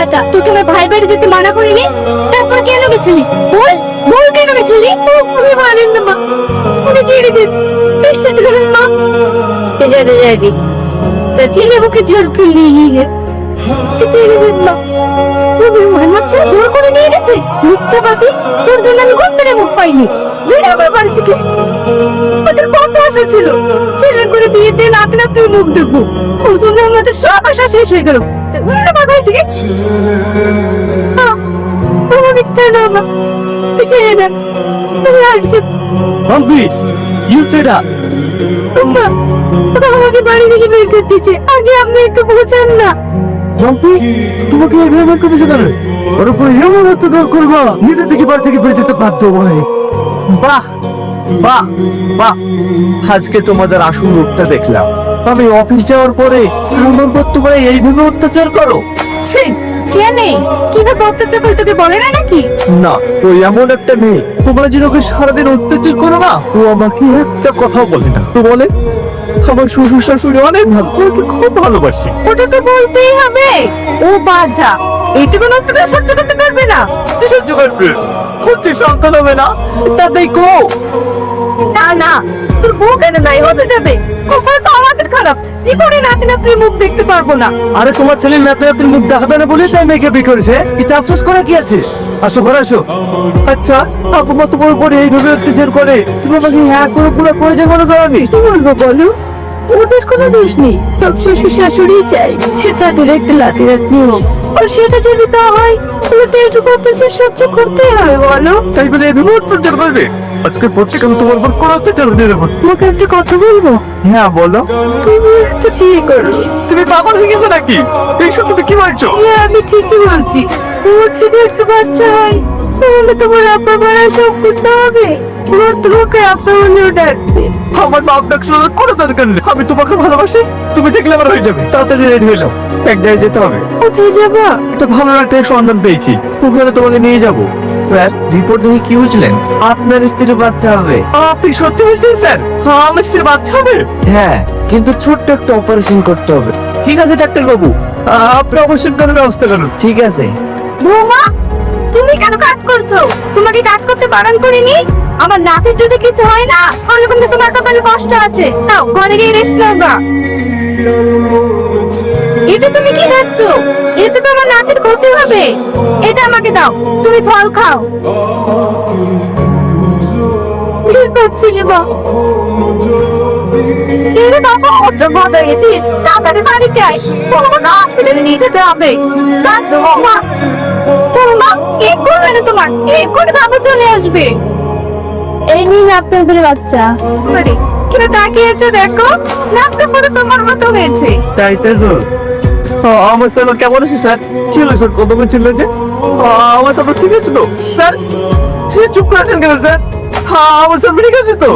বেটা, তোকে আমার ভাই বাড়ি যেতে মানা করিনি? তারপর কেন গেছিলি? বল বল কেন গেছিলি? আমি মানেন না মা, উনি ছেড়ে দিন, বিশ্বাস করেন মা। ছেড়ে যাবি তা ছেলে মুখে জোর করে নিয়ে গিয়ে ছেড়ে দিন মা। তুমি মানাচ্ছে জোর করে নিয়ে গেছে? মিথ্যাবাদী, তোর জন্য আমি ঘর থেকে মুখ পাইনি। বেড়ে আমার বাড়ি থেকে ওদের কত আশা ছিল, ছেলে করে বিয়ে দিয়ে নাতি নাতির মুখ দেখবো, ওর জন্য আমাদের সব আশা শেষ হয়ে গেল। আমার বাড়ি থেকে আমাকে বাড়ি থেকে বের করে দিচ্ছে। আগে আপনি একটু বোঝেন না। তোমাকে এভাবে বের করতেছে কেন? ওর উপর এমন অত্যাচার করবো নিজে থেকে বাড়ি থেকে বের যেতে বাধ্য হয়। বাহ বাহ বাহ, আজকে তোমাদের আসল রূপটা দেখলাম। আমি অফিস যাওয়ার পরে সালমান পর তোমরা এইভাবে অত্যাচার করো? কেনে কিভাবে অত্যাচার করে তোকে বলে না নাকি? না, ওই এমন একটা মেয়ে, তোমরা যদি ওকে সারাদিন অত্যাচার করো না, ও আমাকে একটা কথাও বলে না। তো বলে আমার শ্বশুর শাশুড়ি অনেক ভালো, ওকে খুব ভালোবাসি। ওটা তো বলতেই হবে। ও বাজা, এইটুকু অত্যাচার সহ্য করতে পারবে না। সহ্য করবে? হচ্ছে সন্তান হবে না, তা দেখো। না না, তোর বউ কেন নাই হতে যাবে? কপাল তো আমাদের খারাপ, জীবনে নাতি নাতির মুখ দেখতে পারবো না। আরে তোমার ছেলে নাতি নাতির মুখ দেখাবে না বলে তাই মেয়েকে বিয়ে করেছে, এতে আফসোস করা কি আছে? আসো ঘরে আসো। আচ্ছা, আপু মা তোমার উপরে এইভাবে অত্যাচার করে, তুমি আমাকে হ্যাঁ করে পুরো প্রয়োজন মনে করো? আমি কি বলবো বলো? ওদের কোনো দোষ নেই, সব শ্বশুর শাশুড়ি চাই সে তাদের একটা লাতি রাখনি হোক, আর সেটা যদি তা হয় তাহলে তো এইটুকু অত্যাচার সহ্য করতেই হবে বলো। তাই বলে এইভাবে অত্যাচার করবে? আজকের প্রত্যেক আমি তোমার উপর কোনো অত্যাচার দিয়ে দেবো। তোমাকে একটা কথা বলবো? হ্যাঁ বলো। তুমি একটা বিয়ে করো। তুমি পাগল হয়ে গেছো নাকি? এইসব তুমি কি বলছো? হ্যাঁ আমি ঠিকই বলছি। ওর যদি একটা বাচ্চা হয় তাহলে তোমার আব্বা মারা সব করতে হবে, ওর তোমাকে আব্বা বলেও ডাকবে। আমার বাপ ডাক শোনার কোনো দরকার নেই, আমি তোমাকে ভালোবাসি, তুমি দেখলে আমার হয়ে যাবে। তাড়াতাড়ি রেডি হয়ে নাও, এক জায়গায় যেতে হবে। কোথায় যাবা? একটা ভালো একটা সন্ধান পেয়েছি, ওখানে তোমাকে নিয়ে যাব। স্যার, রিপোর্ট দেখে কি বুঝলেন? আপনার স্ত্রীর বাচ্চা হবে। আপনি সত্যি বলছেন স্যার? হ্যাঁ, আমার স্ত্রীর বাচ্চা হবে। হ্যাঁ, কিন্তু ছোট্ট একটা অপারেশন করতে হবে। ঠিক আছে ডাক্তার বাবু, আপনি অপারেশন করার ব্যবস্থা করুন। ঠিক আছে। বৌমা, তুমি কেন কাজ করছো? তোমাকে কাজ করতে বারণ করিনি? আমার নাতির যদি কিছু হয় না তাহলে কিন্তু তোমার কপালে কষ্ট আছে। তাও ঘরে গিয়ে রেস্ট নাও গা। এটা তুমি কি খাচ্ছ? এতে তো আমার নাতির ক্ষতি হবে। এটা আমাকে দাও, তুমি ফল খাও। বাবা, অর্জন বন্ধ গেছিস, তাড়াতাড়ি বাড়িতে আয়, তোমাকে হসপিটালে নিয়ে যেতে হবে। মা, এক করবে না, তোমার এক করে বাবা চলে আসবে। এই নিন আপনাদের বাচ্চা। কেউ তাকিয়েছে দেখো, নাকটা পুরো তোমার মতো হয়েছে। তাই তো। আমার স্যার কেমন আছে স্যার? কি হলো স্যার, কত করে ছিল যে? আমার স্যার ঠিক আছে তো স্যার? চুপ করেছেন কেন স্যার? আমার স্যার ঠিক আছে তো?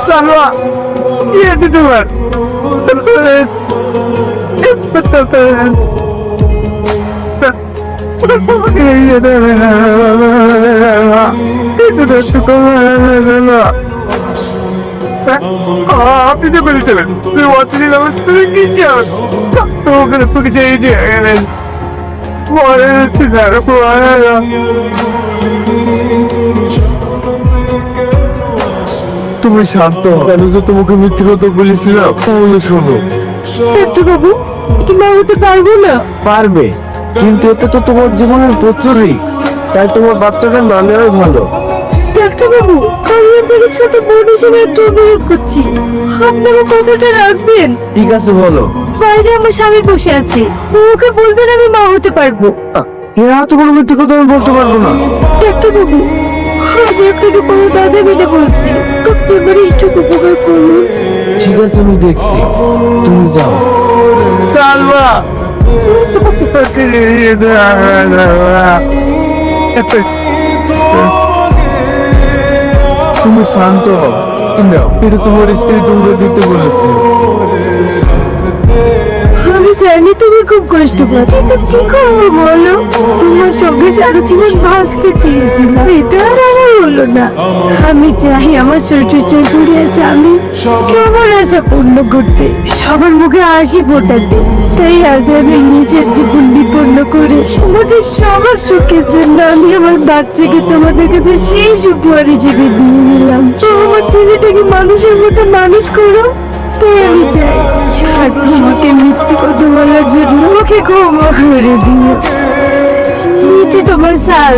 সালমা, কি আছে তোমার? আপনি তো বলেছিলেন তুই অচিন আমার স্ত্রী কি ওখানে তোকে চেয়ে গেলেন। তুমি শান্ত, কেন যে তোমাকে মিথ্যে কথা বলেছিলাম শোনো। একটু বাবু, কি মা হতে পারবো না? পারবে, কিন্তু এতে তো তোমার জীবনের প্রচুর রিস্ক, তাই তোমার বাচ্চাটা না নেওয়াই ভালো। ডাক্তার বাবু, আমি আপনাকে ছোট বোন হিসেবে একটু অনুরোধ করছি, আপনারা কথাটা রাখবেন। ঠিক আছে বলো। বাইরে আমার স্বামী বসে আছে, ওকে বলবেন আমি মা হতে পারবো। তোমার মিথ্যে কথা আমি বলতে পারবো না। ডাক্তার বাবু, আমি আপনাকে কোনো দাদা মিলে বলছি, আপনি আমার এইটুকু উপকার করুন। ঠিক আছে, আমি দেখছি, তুমি যাও। সালমা, তুমি শান্ত হও, এটা তোমার স্ত্রী তোমরা দিতে বলেছে। আমি জানি তুমি খুব কষ্ট পাচ্ছ, কিন্তু কি করবো বলো? তোমার সঙ্গে সারা জীবন বাঁচতে চেয়েছিলাম, এটা আর আমার হলো না। আমি চাই আমার ছোট চাকুরিয়া স্বামী সবার আশা পূর্ণ করতে, সবার মুখে হাসি ফোটাতে। তাই আজ আমি নিজের জীবন বিপন্ন করে আমাদের সবার সুখের জন্য আমি আমার বাচ্চাকে তোমাদের কাছে শেষ উপহার হিসেবে দিয়ে দিলাম। আমার ছেলেটাকে মানুষের মতো মানুষ করো, তাই আমি চাই। আর তোমাকে মিথ্যে কথা বলার জন্য ওকে ক্ষমা করে দিও। তোমার সাল